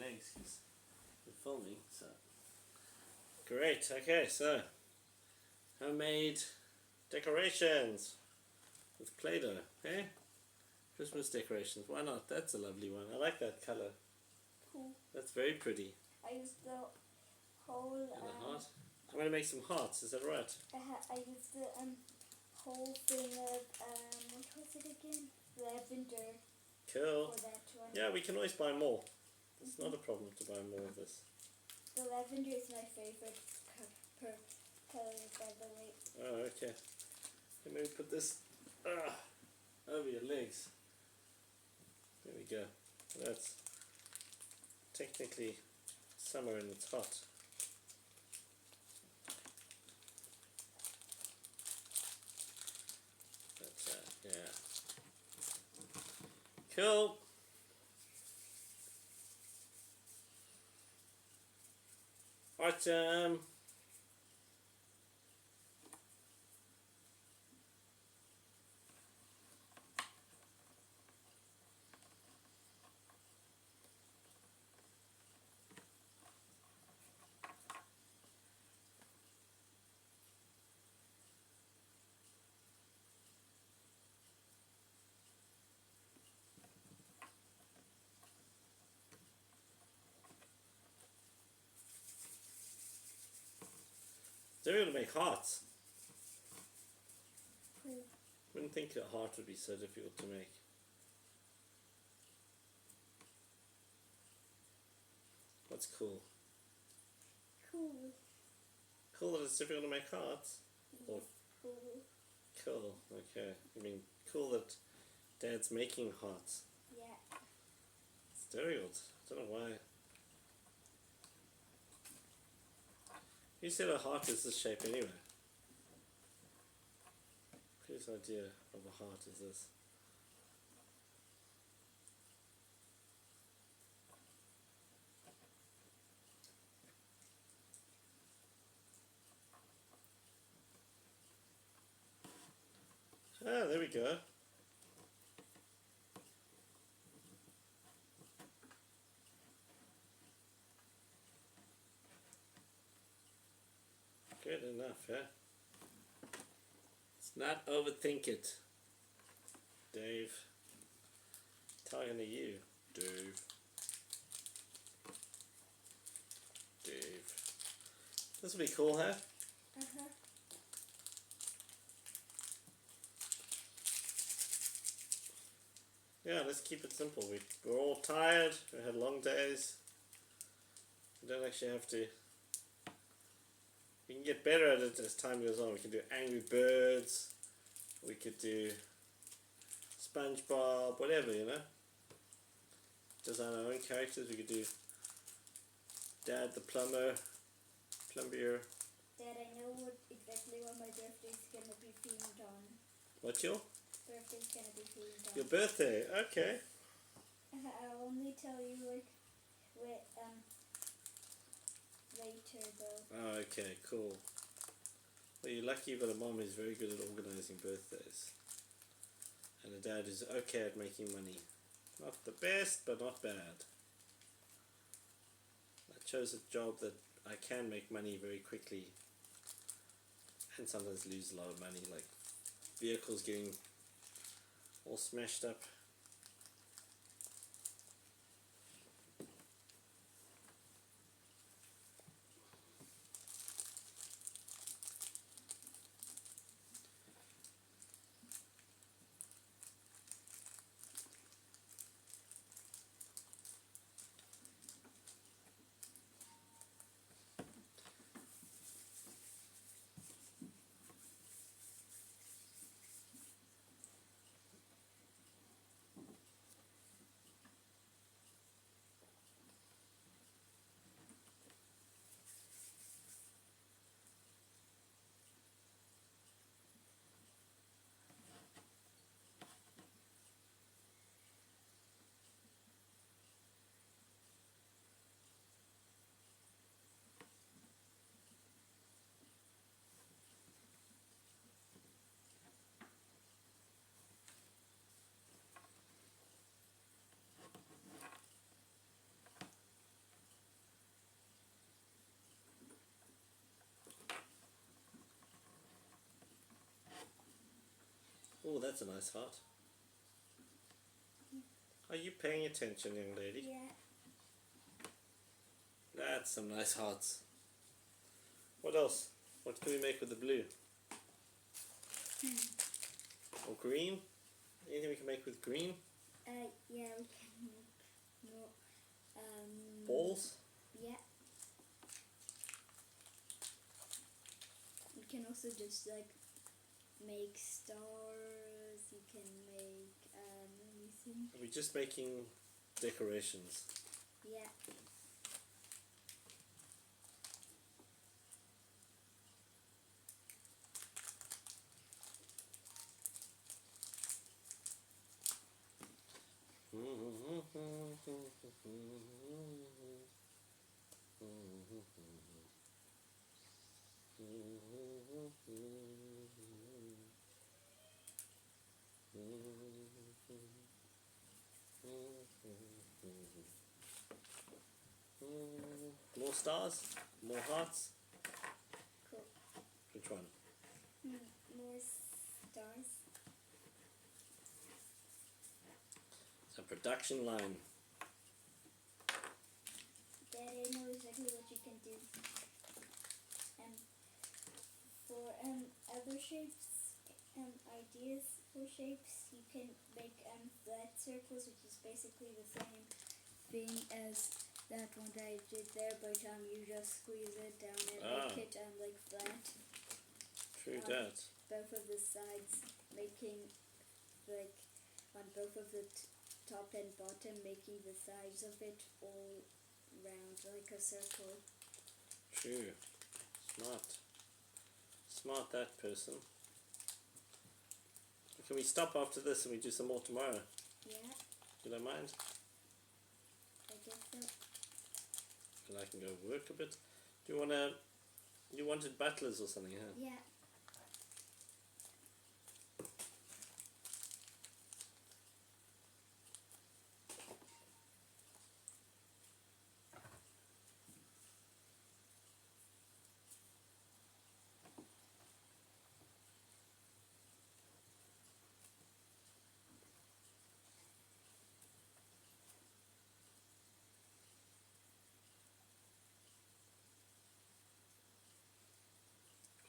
legs because we're filming. So great. Okay, so homemade decorations with Play-Doh. Hey, Christmas decorations. Why not? That's a lovely one. I like that color. Cool. That's very pretty. I used the whole. And a heart. I'm gonna make some hearts. Is that right? I used the whole thing of what was it again? Lavender. Cool. For that one. Yeah, we can always buy more. It's not a problem to buy more of this. The lavender is my favorite color, by the way. Oh, okay. Let me put this over your legs. There we go. That's technically summer and it's hot. But yeah. Cool. Right, they're going to make hearts. Cool. Wouldn't think a heart would be so difficult to make. What's cool? Cool. Cool that it's difficult to make hearts? Or Cool. cool, okay. I mean, cool that Dad's making hearts. Yeah. It's difficult. I don't know why. You said a heart is this shape anyway. Whose idea of a heart is this? Ah, there we go. Good enough, yeah? Let's not overthink it. Dave. Talking to you, Dave. Dave. This will be cool, huh? Uh-huh. Yeah, let's keep it simple. We're all tired. We had long days. We don't actually have to. We can get better at it as time goes on. We can do Angry Birds. We could do SpongeBob, whatever, you know. Design our own characters. We could do Dad the plumber, plumbier. Dad, I know exactly what my birthday's gonna be themed on. What's your? Birthday's gonna be themed on. Your birthday. Okay. I'll only tell you like later though. Oh, okay, cool. Well, you're lucky you've got a mom who's very good at organising birthdays. And a dad who's okay at making money. Not the best, but not bad. I chose a job that I can make money very quickly. And sometimes lose a lot of money, like vehicles getting all smashed up. Oh, that's a nice heart. Are you paying attention, young lady? Yeah. That's some nice hearts. What else? What can we make with the blue? Or green? Anything we can make with green? Yeah, we can make more. Balls? Yeah. You can also just like make stars. You can make let me think. Are we just making decorations? Yeah. More stars? More hearts? Cool. Which one? More stars. It's a production line. Daddy, I know exactly what you can do. For other shapes ideas for shapes, you can make flat circles, which is basically the same thing as that one that I did there, but you just squeeze it down and make it like flat. True that. Both of the sides, making like on both of the top and bottom, making the sides of it all round like a circle. True. Smart. Smart, that person. Can we stop after this and we do some more tomorrow? Yeah. You don't mind? I guess so. And I can go work a bit. Do you wanted butlers or something, huh? Yeah.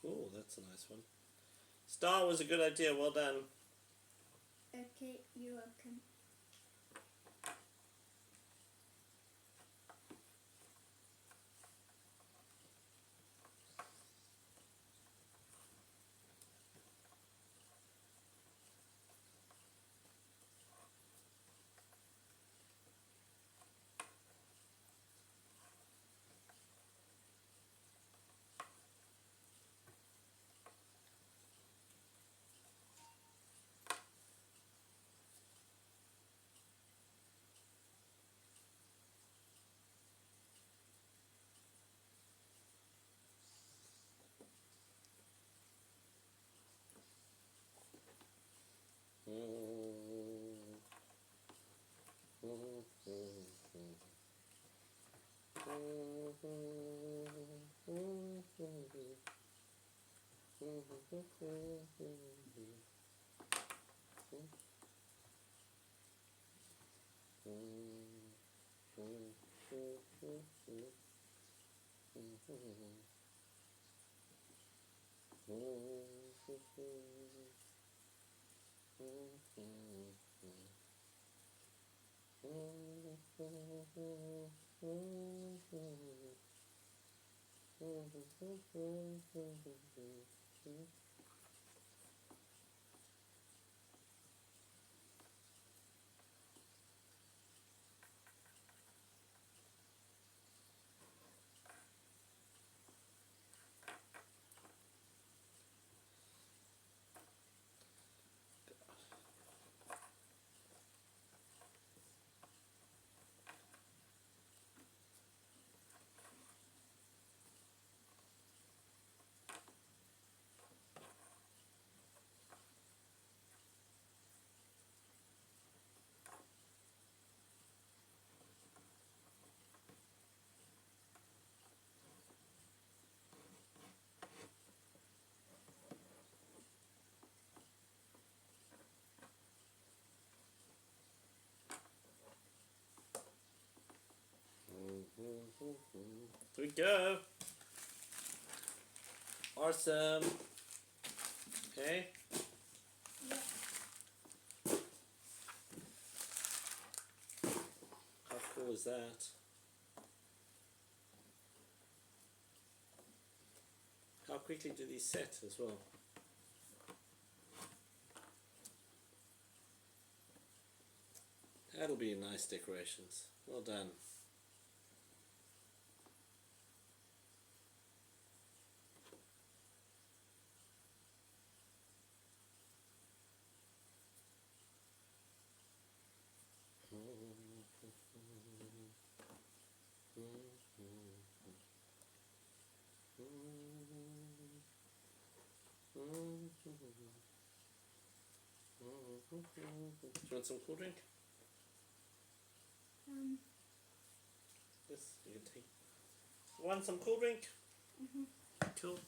Cool, that's a nice one. Star was a good idea, well done. Okay, you're welcome. Here we go. Awesome. Okay. Yeah. How cool is that? How quickly do these set as well? That'll be nice decorations. Well done. Do you want some cool drink? Yes, you can take. Want some cool drink? Mhm. Cool.